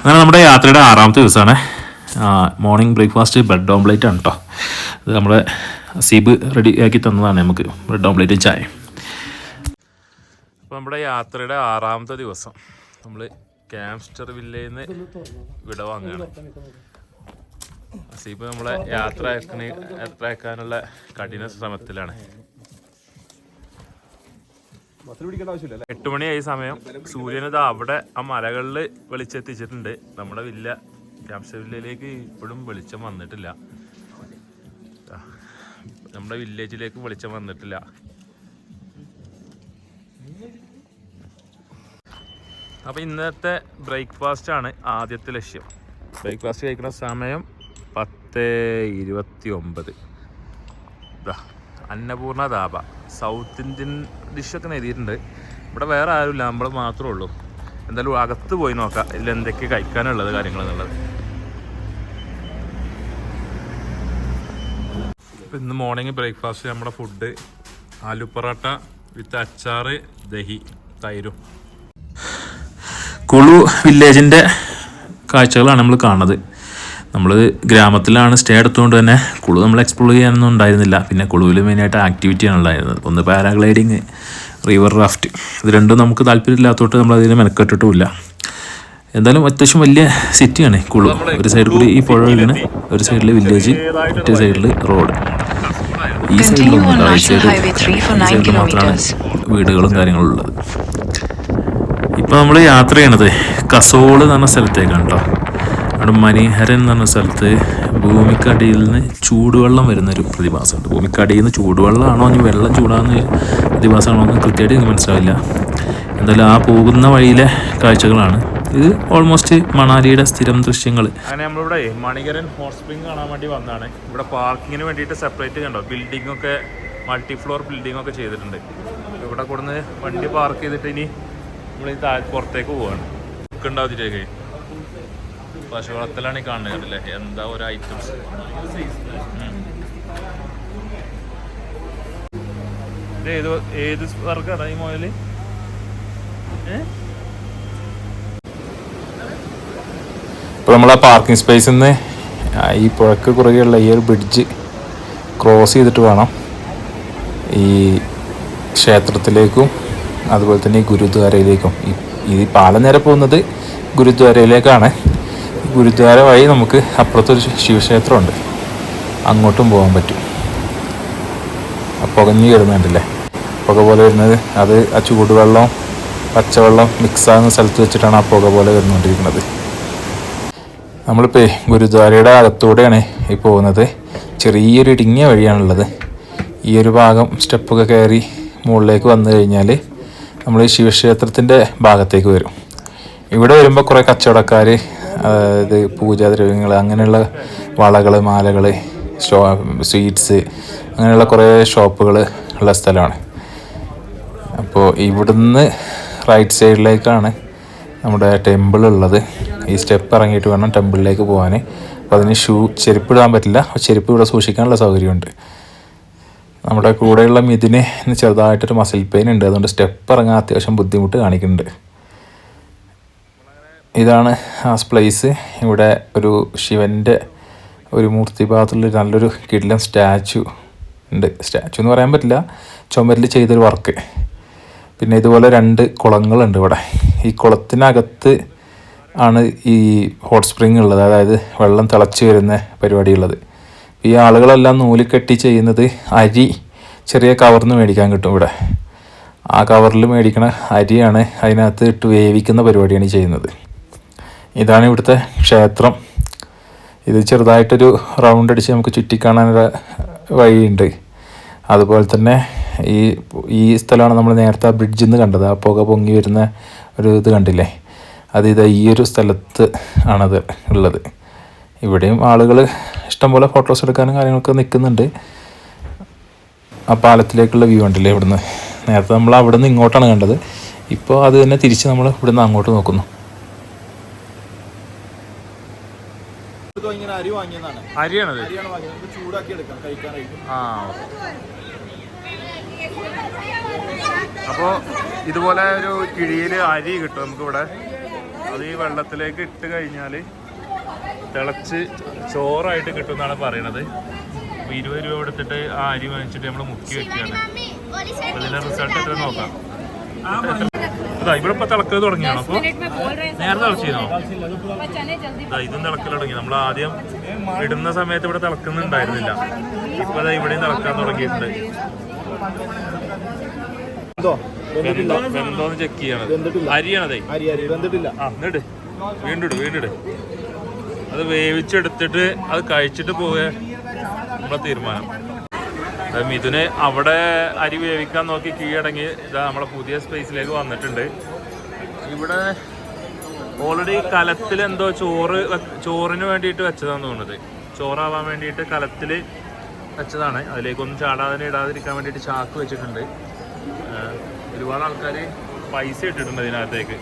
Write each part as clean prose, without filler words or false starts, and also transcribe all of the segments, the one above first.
അങ്ങനെ നമ്മുടെ യാത്രയുടെ 6ാമത്തെ ദിവസമാണ്. മോർണിംഗ് ബ്രേക്ക്ഫാസ്റ്റ് ബ്രെഡ് ഓംപ്ലേറ്റ് ആണ് കേട്ടോ. ഇത് നമ്മുടെ സീബ് റെഡിയാക്കി തന്നതാണ് നമുക്ക് ബ്രെഡ് ഓംപ്ലേറ്റ് ചായ. അപ്പോൾ നമ്മുടെ യാത്രയുടെ 6ാമത്തെ ദിവസം നമ്മൾ ക്യാംസ്റ്റർ വില്ലേജിൽ നിന്ന് വിട വാങ്ങുകയാണ്. സീബ് നമ്മളെ യാത്ര അയക്കാനുള്ള കഠിന ശ്രമത്തിലാണ്. 8 മണിയായി സമയം. സൂര്യനത് അവിടെ ആ മലകളിൽ വെളിച്ചെത്തിച്ചിട്ടുണ്ട്. നമ്മുടെ ക്യാംസ്റ്റർ വില്ലേജിലേക്ക് ഇപ്പോഴും വെളിച്ചം വന്നിട്ടില്ല. നമ്മുടെ വില്ലേജിലേക്ക് വെളിച്ചം വന്നിട്ടില്ല. അപ്പോൾ ഇന്നത്തെ ബ്രേക്ക്ഫാസ്റ്റാണ് ആദ്യത്തെ ലക്ഷ്യം. ബ്രേക്ക്ഫാസ്റ്റ് കഴിക്കുന്ന സമയം 10:29. അന്നപൂർണ ധാബ സൗത്ത് ഇന്ത്യൻ ഡിഷൊക്കെ എഴുതിയിട്ടുണ്ട്. ഇവിടെ വേറെ ആരുമില്ല, നമ്മൾ മാത്രമേ ഉള്ളൂ. എന്തായാലും അകത്ത് പോയി നോക്കാം ഇതിൽ എന്തൊക്കെ കഴിക്കാനുള്ളത് കാര്യങ്ങളെന്നുള്ളത്. ഇന്ന് മോർണിംഗ് ബ്രേക്ക്ഫാസ്റ്റ് നമ്മുടെ ഫുഡ് ആലു പൊറോട്ട വിത്ത് അച്ചാറ്, ദഹി, തൈരും. കുളു വില്ലേജിൻ്റെ കാഴ്ചകളാണ് നമ്മൾ കാണുന്നത്. നമ്മൾ ഗ്രാമത്തിലാണ് സ്റ്റേ എടുത്തുകൊണ്ട് തന്നെ കുളു നമ്മൾ എക്സ്പ്ലോർ ചെയ്യാനൊന്നും ഉണ്ടായിരുന്നില്ല. പിന്നെ കുളുവിൽ മെയിനായിട്ട് ആക്ടിവിറ്റിയാണ് ഉണ്ടായിരുന്നത്. ഒന്ന് പാരാഗ്ലൈഡിങ്, റിവർ റാഫ്റ്റ്. ഇത് രണ്ടും നമുക്ക് താല്പര്യമില്ലാത്തതുകൊണ്ട് നമ്മൾ അതിന് മെനക്കെട്ടിട്ടുമില്ല. എന്തായാലും അത്യാവശ്യം വലിയ സിറ്റിയാണ് കുളു. ഒരു സൈഡിൽ കൂടി ഈ പുഴ ഒഴുകണ്, ഒരു സൈഡിൽ വില്ലേജ്, മറ്റേ സൈഡിൽ റോഡ്. ഈ സൈഡിലൊന്നുമില്ല, ഈ സൈഡിൽ മാത്രമാണ് വീടുകളും കാര്യങ്ങളും ഉള്ളത്. ഇപ്പോൾ നമ്മൾ യാത്ര ചെയ്യണത് കസോള് എന്ന് പറഞ്ഞ സ്ഥലത്തേക്കാണ് കേട്ടോ. അവിടെ മണിഹരൻ എന്ന് പറഞ്ഞ സ്ഥലത്ത് ഭൂമിക്കടിയിൽ നിന്ന് ചൂടുവെള്ളം വരുന്നൊരു പ്രതിഭാസമുണ്ട്. ഭൂമിക്കടിയിൽ നിന്ന് ചൂടുവെള്ളമാണോ ഇനി വെള്ളം ചൂടാകുന്ന പ്രതിഭാസമാണോ എന്ന് കൃത്യമായിട്ട് എനിക്ക് മനസ്സിലാവില്ല. എന്തായാലും ആ പോകുന്ന വഴിയിലെ കാഴ്ചകളാണ് ഇത്. ഓൾമോസ്റ്റ് മണാലിയുടെ സ്ഥിരം ദൃശ്യങ്ങൾ. അങ്ങനെ നമ്മളിവിടെ മണികരൻ ഹോട്ട് സ്പ്രിംഗ് കാണാൻ വേണ്ടി വന്നതാണ്. ഇവിടെ പാർക്കിങ്ങിന് വേണ്ടിയിട്ട് സെപ്പറേറ്റ് കണ്ടോ ബിൽഡിങ്ങൊക്കെ, മൾട്ടി ഫ്ലോർ ബിൽഡിങ്ങൊക്കെ ചെയ്തിട്ടുണ്ട്. ഇവിടെ കൊടുന്ന് വണ്ടി പാർക്ക് ചെയ്തിട്ട് ഇനി നമ്മൾ ഈ പുറത്തേക്ക് പോവാണ്. ബുക്ക് ഉണ്ടാവുന്നതിലേക്ക് പശുവളത്തിലാണ് ഈ കാണുന്നത്. കണ്ടില്ലേ എന്താ ഒരു ഐറ്റംസ്. ഏത് വർക്കാണ് ഈ മോഡല്? ഇപ്പോൾ നമ്മൾ ആ പാർക്കിംഗ് സ്പേസിൽ നിന്ന് ഈ പുഴക്ക് കുറുകെയുള്ള ഈ ഒരു ബ്രിഡ്ജ് ക്രോസ് ചെയ്തിട്ട് വേണം ഈ ക്ഷേത്രത്തിലേക്കും അതുപോലെ തന്നെ ഈ ഗുരുദ്വാരയിലേക്കും. ഈ പാലം നേരെ പോകുന്നത് ഗുരുദ്വാരയിലേക്കാണ്. ഗുരുദ്വാര വഴി നമുക്ക് അപ്പുറത്തൊരു ശിവക്ഷേത്രമുണ്ട്, അങ്ങോട്ടും പോകാൻ പറ്റും. പുകഞ്ഞ് വരുന്നുണ്ടല്ലേ, പുക പോലെ വരുന്നത്. അത് ആ ചൂടുവെള്ളം പച്ചവെള്ളം മിക്സാകുന്ന സ്ഥലത്ത് വെച്ചിട്ടാണ് ആ പുക പോലെ വരുന്നുകൊണ്ടിരിക്കുന്നത്. നമ്മളിപ്പോൾ ഗുരുദ്വാരയുടെ അകത്തൂടെയാണ് ഈ പോകുന്നത്. ചെറിയൊരു ഇടുങ്ങിയ വഴിയാണുള്ളത്. ഈ ഒരു ഭാഗം സ്റ്റെപ്പൊക്കെ കയറി മുകളിലേക്ക് വന്നു കഴിഞ്ഞാൽ നമ്മൾ ഈ ശിവക്ഷേത്രത്തിൻ്റെ ഭാഗത്തേക്ക് വരും. ഇവിടെ വരുമ്പോൾ കുറേ കച്ചവടക്കാർ, അതായത് പൂജാദ്രവ്യങ്ങൾ, അങ്ങനെയുള്ള വളകൾ, മാലകൾ, സ്വീറ്റ്സ്, അങ്ങനെയുള്ള കുറേ ഷോപ്പുകൾ ഉള്ള സ്ഥലമാണ്. അപ്പോൾ ഇവിടുന്ന് റൈറ്റ് സൈഡിലേക്കാണ് നമ്മുടെ ടെമ്പിൾ ഉള്ളത്. ഈ സ്റ്റെപ്പ് ഇറങ്ങിയിട്ട് വേണം ടെമ്പിളിലേക്ക് പോകാൻ. അപ്പോൾ അതിന് ചെരുപ്പ് ഇടാൻ പറ്റില്ല. ചെരുപ്പ് ഇവിടെ സൂക്ഷിക്കാനുള്ള സൗകര്യമുണ്ട്. നമ്മുടെ കൂടെയുള്ള മിഥുന് ചെറുതായിട്ടൊരു മസിൽ പെയിൻ ഉണ്ട്, അതുകൊണ്ട് സ്റ്റെപ്പ് ഇറങ്ങാൻ അത്യാവശ്യം ബുദ്ധിമുട്ട് കാണിക്കുന്നുണ്ട്. ഇതാണ് ആ പ്ലേസ്. ഇവിടെ ഒരു ശിവൻ്റെ ഒരു മൂർത്തി ഭാഗത്തുള്ള നല്ലൊരു കിടിലൻ സ്റ്റാച്ചു ഉണ്ട്. സ്റ്റാച്ചു എന്ന് പറയാൻ പറ്റില്ല, ചുമരിൽ ചെയ്തൊരു വർക്ക്. പിന്നെ ഇതുപോലെ 2 കുളങ്ങളുണ്ട് ഇവിടെ. ഈ കുളത്തിനകത്ത് ആണ് ഈ ഹോട്ട് സ്പ്രിങ് ഉള്ളത്, അതായത് വെള്ളം തിളച്ച് വരുന്ന പരിപാടിയുള്ളത്. ഈ ആളുകളെല്ലാം നൂലിക്കെട്ടി ചെയ്യുന്നത് അരി ചെറിയ കവറിന് മേടിക്കാൻ കിട്ടും ഇവിടെ. ആ കവറിൽ മേടിക്കണ അരിയാണ് അതിനകത്ത് ഇട്ട് വേവിക്കുന്ന പരിപാടിയാണ് ചെയ്യുന്നത്. ഇതാണ് ഇവിടുത്തെ ക്ഷേത്രം. ഇത് ചെറുതായിട്ടൊരു റൗണ്ട് അടിച്ച് നമുക്ക് ചുറ്റിക്കാണാനുള്ള വഴിയുണ്ട്. അതുപോലെ തന്നെ ഈ സ്ഥലമാണ് നമ്മൾ നേരത്തെ ആ ബ്രിഡ്ജിൽ നിന്ന് കണ്ടത്. ആ പുക പൊങ്ങി വരുന്ന ഒരു ഇത് കണ്ടില്ലേ, ഇത് ഈ ഒരു സ്ഥലത്ത് ആണത് ഉള്ളത്. ഇവിടെയും ആളുകൾ ഇഷ്ടംപോലെ ഫോട്ടോസ് എടുക്കാനും കാര്യങ്ങളൊക്കെ നിൽക്കുന്നുണ്ട്. ആ പാലത്തിലേക്കുള്ള വ്യൂ ഉണ്ടല്ലേ ഇവിടുന്ന്. നേരത്തെ നമ്മൾ അവിടെ നിന്ന് ഇങ്ങോട്ടാണ് കണ്ടത്, ഇപ്പോൾ അത് തന്നെ തിരിച്ച് നമ്മൾ ഇവിടുന്ന് അങ്ങോട്ട് നോക്കുന്നു. അരിയാണത്, ചൂടാക്കി എടുക്കാം കഴിക്കാനായിട്ട്. അപ്പോൾ ഇതുപോലെ ഒരു കിഴിയിൽ അരി കിട്ടും നമുക്കിവിടെ. അത് ഈ വെള്ളത്തിലേക്ക് ഇട്ട് കഴിഞ്ഞാൽ തിളച്ച് ചോറായിട്ട് കിട്ടുമെന്നാണ് പറയണത്. 20 രൂപ കൊടുത്തിട്ട് ആ അരി വാങ്ങിച്ചിട്ട് നമ്മൾ മുക്കി വെക്കുകയാണ്. അപ്പോൾ ഇതിൻ്റെ റിസൾട്ട് എത്ര നോക്കാം. അതാ ഇവിടെ ഇപ്പോൾ തിളക്കൽ തുടങ്ങിയാണ്. അപ്പോൾ നേരത്തെ തിളച്ചിരുന്നോ? ഇതും തിളക്കൽ തുടങ്ങി. നമ്മൾ ആദ്യം ഇടുന്ന സമയത്ത് ഇവിടെ തിളക്കുന്നുണ്ടായിരുന്നില്ല. ഇപ്പോൾ അതാ ഇവിടെയും തിളക്കാൻ തുടങ്ങിയിട്ടുണ്ട്. വെന്തോന്ന് ചെക്ക് ചെയ്യണത് അരിയാണതേ. ആ എന്നിട്ട് വീണ്ടിട് അത് വേവിച്ചെടുത്തിട്ട് അത് കഴിച്ചിട്ട് പോവുക നമ്മളെ തീരുമാനം. മിഥുന് അവിടെ അരി വേവിക്കാൻ നോക്കി കീഴടങ്ങി ഇതാ നമ്മളെ പുതിയ സ്പേസിലേക്ക് വന്നിട്ടുണ്ട്. ഇവിടെ ഓൾറെഡി കലത്തിൽ എന്തോ ചോറിന് വേണ്ടിയിട്ട് വെച്ചതാണെന്ന് തോന്നുന്നത്. ചോറാവാൻ വേണ്ടിയിട്ട് കലത്തിൽ വെച്ചതാണ്. അതിലേക്കൊന്നും ചാടാതെ ഇടാതിരിക്കാൻ വേണ്ടിയിട്ട് ചാക്ക് വെച്ചിട്ടുണ്ട്. ഒരുപാട് ആൾക്കാർ പൈസ ഇട്ടിട്ടുണ്ട് ഇതിനകത്തേക്ക്.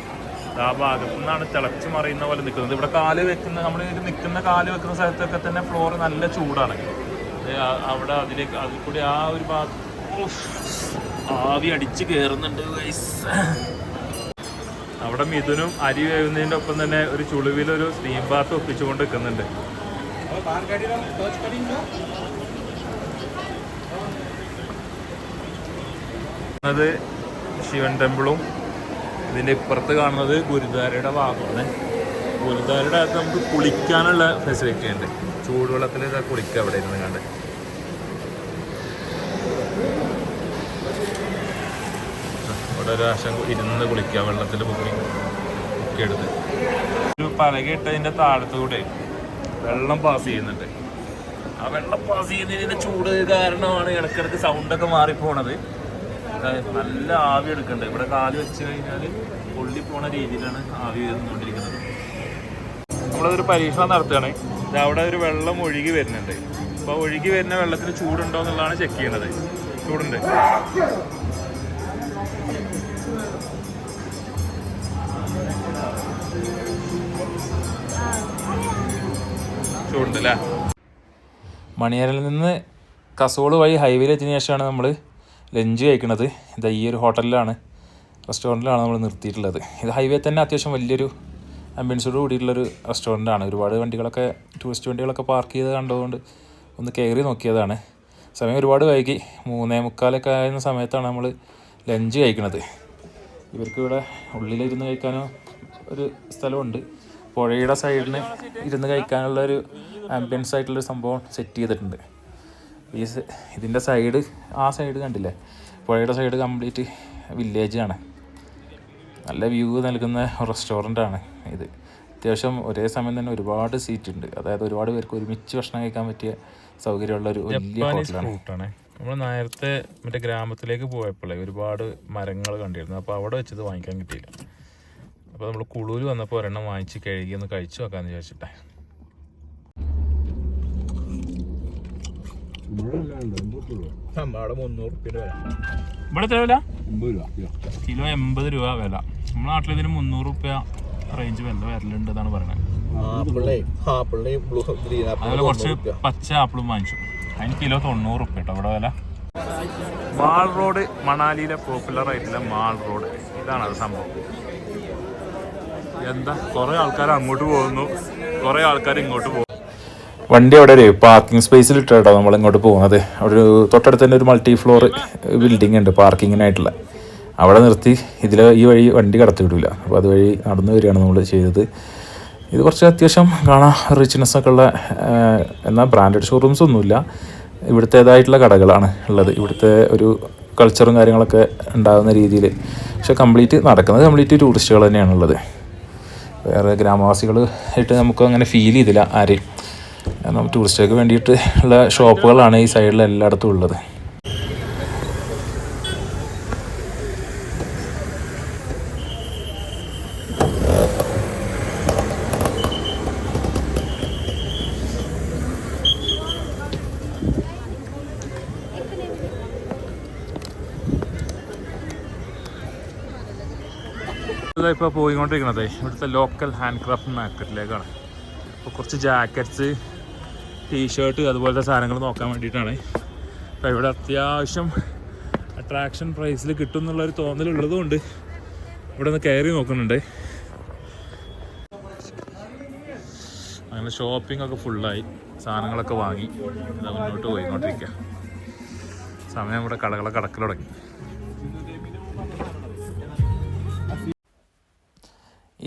ആ ഭാഗത്തു നിന്നാണ് തിളച്ച് മറിയുന്ന പോലെ നിൽക്കുന്നത്. ഇവിടെ കാല് വെക്കുന്ന നമ്മൾ നിൽക്കുന്ന കാല് വെക്കുന്ന സ്ഥലത്തൊക്കെ തന്നെ ഫ്ലോർ നല്ല ചൂടാണ്. അവിടെ അതിൽ കൂടി ആ ഒരു ഭാഗം ആവി അടിച്ച് കയറുന്നുണ്ട്. അവിടെ മിഥുനും അരി വേവുന്നതിൻ്റെ ഒപ്പം തന്നെ ഒരു ചുളിവിലൊരു സ്റ്റീം ബാത്ത് ഒപ്പിച്ചുകൊണ്ട് നിൽക്കുന്നുണ്ട്. അത് ശിവൻ ടെമ്പിളും ഇതിൻ്റെ ഇപ്പുറത്ത് കാണുന്നത് ഗുരുദ്വാരയുടെ ഭാഗമാണ്. ഗുരുദ്വാരയുടെ അകത്ത് നമുക്ക് കുളിക്കാനുള്ള ഫെസിലിറ്റി ഉണ്ട്. ചൂടുവെള്ളത്തിൽ ഇതാ കുളിക്കുക അവിടെ ഇരുന്ന് കണ്ട്. ഇവിടെ ഒരു ആശം ഇരുന്ന് കുളിക്കുക വെള്ളത്തിൽ മുക്കിയെടുത്ത്. ഒരു പലകയിട്ടതിൻ്റെ താഴത്തുകൂടെ വെള്ളം പാസ് ചെയ്യുന്നുണ്ട്. ആ വെള്ളം പാസ് ചെയ്യുന്നതിൻ്റെ ചൂട് കാരണമാണ് ഇടയ്ക്കിടയ്ക്ക് സൗണ്ടൊക്കെ മാറിപ്പോണത്. നല്ല ആവി എടുക്കുന്നുണ്ട്. ഇവിടെ കാല് വെച്ച് കഴിഞ്ഞാൽ പൊള്ളിപ്പോണ രീതിയിലാണ് ആവി വന്നുകൊണ്ടിരിക്കുന്നത്. നമ്മളതൊരു പരീക്ഷണം നടത്തുകയാണ്. അവിടെ ഒരു വെള്ളം ഒഴുകി വരുന്നുണ്ട്. അപ്പോൾ ഒഴുകി വരുന്ന വെള്ളത്തിന് ചൂടുണ്ടോ എന്നുള്ളതാണ് ചെക്ക് ചെയ്യണത്. ചൂടുണ്ട്. ചൂടുണ്ടല്ലേ. മണിയറിൽ നിന്ന് കസോള് വഴി ഹൈവേയിൽ എത്തിയതിനു ശേഷമാണ് നമ്മൾ ലഞ്ച് കഴിക്കുന്നത്. ഇതാ ഈ ഒരു ഹോട്ടലിലാണ്, റെസ്റ്റോറൻറ്റിലാണ് നമ്മൾ നിർത്തിയിട്ടുള്ളത്. ഇത് ഹൈവേ തന്നെ അത്യാവശ്യം വലിയൊരു ആംബിയൻസോട് കൂടിയിട്ടുള്ളൊരു റെസ്റ്റോറൻറ്റാണ്. ഒരുപാട് വണ്ടികളൊക്കെ ടൂറിസ്റ്റ് വണ്ടികളൊക്കെ പാർക്ക് ചെയ്ത് കണ്ടതുകൊണ്ട് ഒന്ന് കയറി നോക്കിയതാണ്. സമയം ഒരുപാട് വൈകി. 3:45 ആയിരുന്ന സമയത്താണ് നമ്മൾ ലഞ്ച് കഴിക്കുന്നത്. ഇവർക്ക് ഇവിടെ ഉള്ളിലിരുന്ന് കഴിക്കാനോ ഒരു സ്ഥലമുണ്ട്. പുഴയുടെ സൈഡിന് ഇരുന്ന് കഴിക്കാനുള്ള ഒരു ആംബിയൻസ് ആയിട്ടുള്ളൊരു സംഭവം സെറ്റ് ചെയ്തിട്ടുണ്ട്. ഇതിൻ്റെ സൈഡ്, ആ സൈഡ് കണ്ടില്ലേ, പുഴയുടെ സൈഡ് കംപ്ലീറ്റ് വില്ലേജാണ്. നല്ല വ്യൂ നൽകുന്ന റെസ്റ്റോറൻ്റാണ് ഇത്. അത്യാവശ്യം ഒരേ സമയം തന്നെ ഒരുപാട് സീറ്റ് ഉണ്ട്. അതായത് ഒരുപാട് പേർക്ക് ഒരുമിച്ച് ഭക്ഷണം കഴിക്കാൻ പറ്റിയ സൗകര്യമുള്ളൊരു വലിയ ഹോട്ടലാണ്. നമ്മൾ നേരത്തെ മറ്റേ ഗ്രാമത്തിലേക്ക് പോയപ്പോഴേ ഒരുപാട് മരങ്ങൾ കണ്ടിരുന്നു. അപ്പോൾ അവിടെ വെച്ചത് വാങ്ങിക്കാൻ കിട്ടിയില്ല. അപ്പോൾ നമ്മൾ കുളൂർ വന്നപ്പോൾ ഒരെണ്ണം വാങ്ങിച്ച് കഴുകി ഒന്ന് കഴിച്ചു നോക്കാമെന്ന് വിചാരിച്ചിട്ടേ. ഇവിടെ എത്ര വില? കിലോ 80 രൂപ വില. നമ്മുടെ നാട്ടിൽ ഇതിന് 300 രൂപ റേഞ്ച് വില വരലുണ്ട് എന്നാണ് പറയുന്നത്. അതുപോലെ കുറച്ച് പച്ച ആപ്പിളും വാങ്ങിച്ചു. അതിന് കിലോ 90 രൂപ കേട്ടോ ഇവിടെ വില. മാൾ റോഡ്, മണാലിയിലെ പോപ്പുലർ ആയിട്ടുള്ള മാൾ റോഡ്, ഇതാണ് അത് സംഭവം. എന്താ കുറേ ആൾക്കാർ അങ്ങോട്ട് പോകുന്നു, കുറേ ആൾക്കാർ ഇങ്ങോട്ട് പോകുന്നു. വണ്ടി അവിടെ ഒരു പാർക്കിംഗ് സ്പേസിൽ ഇട്ടോ നമ്മൾ ഇങ്ങോട്ട് പോകുന്നത്. അവിടെ ഒരു തൊട്ടടുത്ത് തന്നെ ഒരു മൾട്ടി ഫ്ലോർ ബിൽഡിംഗ് ഉണ്ട് പാർക്കിങ്ങിനായിട്ടുള്ള. അവിടെ നിർത്തി ഈ വഴി വണ്ടി കടത്തി വിടില്ല. അപ്പോൾ അതുവഴി നടന്നു വരികയാണ് നമ്മൾ ചെയ്തത്. ഇത് കുറച്ച് അത്യാവശ്യം കാണാൻ റിച്ച്നെസ്സൊക്കെ ഉള്ള, എന്നാൽ ബ്രാൻഡഡ് ഷോറൂംസ് ഒന്നുമില്ല. ഇവിടുത്തേതായിട്ടുള്ള കടകളാണ് ഉള്ളത്. ഇവിടുത്തെ ഒരു കൾച്ചറും കാര്യങ്ങളൊക്കെ ഉണ്ടാകുന്ന രീതിയിൽ. പക്ഷെ കംപ്ലീറ്റ് ടൂറിസ്റ്റുകൾ തന്നെയാണുള്ളത്. വേറെ ഗ്രാമവാസികൾ ആയിട്ട് നമുക്ക് അങ്ങനെ ഫീൽ ചെയ്തില്ല ആരെയും. കാരണം ടൂറിസ്റ്റുകൾക്ക് വേണ്ടിയിട്ട് ഉള്ള ഷോപ്പുകളാണ് ഈ സൈഡിൽ എല്ലായിടത്തും ഉള്ളത്. ഇപ്പോൾ പോയിക്കൊണ്ടിരിക്കണത് ഇവിടുത്തെ ലോക്കൽ ഹാൻഡ് ക്രാഫ്റ്റ് മാർക്കറ്റിലേക്കാണ്. അപ്പോൾ കുറച്ച് ജാക്കറ്റ്സ്, ടീഷർട്ട് അതുപോലത്തെ സാധനങ്ങൾ നോക്കാൻ വേണ്ടിയിട്ടാണ്. അപ്പോൾ ഇവിടെ അത്യാവശ്യം അട്രാക്ഷൻ പ്രൈസിൽ കിട്ടും എന്നുള്ളൊരു തോന്നലുള്ളതുകൊണ്ട് ഇവിടെ ഒന്ന് കയറി നോക്കുന്നുണ്ട്. അങ്ങനെ ഷോപ്പിംഗ് ഒക്കെ ഫുള്ളായി, സാധനങ്ങളൊക്കെ വാങ്ങി ഇതാ മുന്നോട്ട് പോയിക്കൊണ്ടിരിക്കുക. സമയം ഇവിടെ കടകളൊക്കെ അടക്കൽ തുടങ്ങി.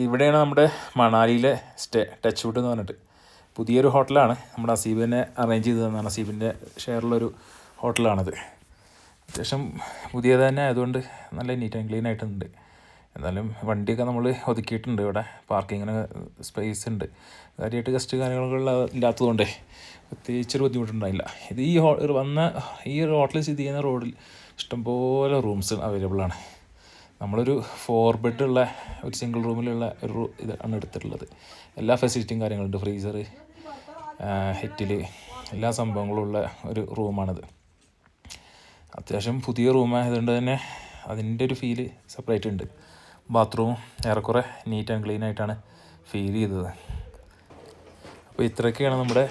ഇവിടെയാണ് നമ്മുടെ മണാലിയിലെ ടച്ച് വുഡ് എന്ന് പറഞ്ഞിട്ട് പുതിയൊരു ഹോട്ടലാണ്. നമ്മുടെ അസീബിനെ അറേഞ്ച് ചെയ്ത് തന്നാണ്, അസീബിൻ്റെ ഷെയറിലൊരു ഹോട്ടലാണത്. അത്യാവശ്യം പുതിയത് തന്നെ ആയതുകൊണ്ട് നല്ല നീറ്റ് ആൻഡ് ക്ലീൻ ആയിട്ടുണ്ട്. എന്നാലും വണ്ടിയൊക്കെ നമ്മൾ ഒതുക്കിയിട്ടുണ്ട്. ഇവിടെ പാർക്കിങ്ങിന് സ്പേസ് ഉണ്ട്. കാര്യമായിട്ട് ഗസ്റ്റ് കാര്യങ്ങളുള്ള ഇല്ലാത്തതുകൊണ്ടേ പ്രത്യേകിച്ചൊരു ബുദ്ധിമുട്ടുണ്ടായില്ല. ഇത് ഈ ഒരു ഹോട്ടൽ സ്ഥിതി ചെയ്യുന്ന റോഡിൽ ഇഷ്ടംപോലെ റൂംസ് അവൈലബിൾ ആണ്. നമ്മളൊരു 4 ബെഡുള്ള ഒരു സിംഗിൾ റൂമിലുള്ള ഒരു ഇതാണ് എടുത്തിട്ടുള്ളത്. എല്ലാ ഫെസിലിറ്റിയും കാര്യങ്ങളുണ്ട്. ഫ്രീസർ, ഹെറ്റിൽ, എല്ലാ സംഭവങ്ങളും ഉള്ള ഒരു റൂമാണിത്. അത്യാവശ്യം പുതിയ റൂമായതുകൊണ്ട് തന്നെ അതിൻ്റെ ഒരു ഫീല് സെപ്പറേറ്റ് ഉണ്ട്. ബാത്റൂമും ഏറെക്കുറെ നീറ്റ് ആൻഡ് ക്ലീൻ ആയിട്ടാണ് ഫീൽ ചെയ്തത്. അപ്പോൾ ഇത്രയൊക്കെയാണ് നമ്മുടെ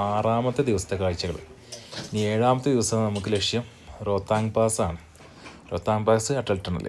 6ാമത്തെ ദിവസത്തെ കാഴ്ചകൾ. ഇനി 7ാമത്തെ ദിവസം നമുക്ക് ലക്ഷ്യം റോത്താങ് പാസ്സാണ്. Rohtang pass Atal tunnel.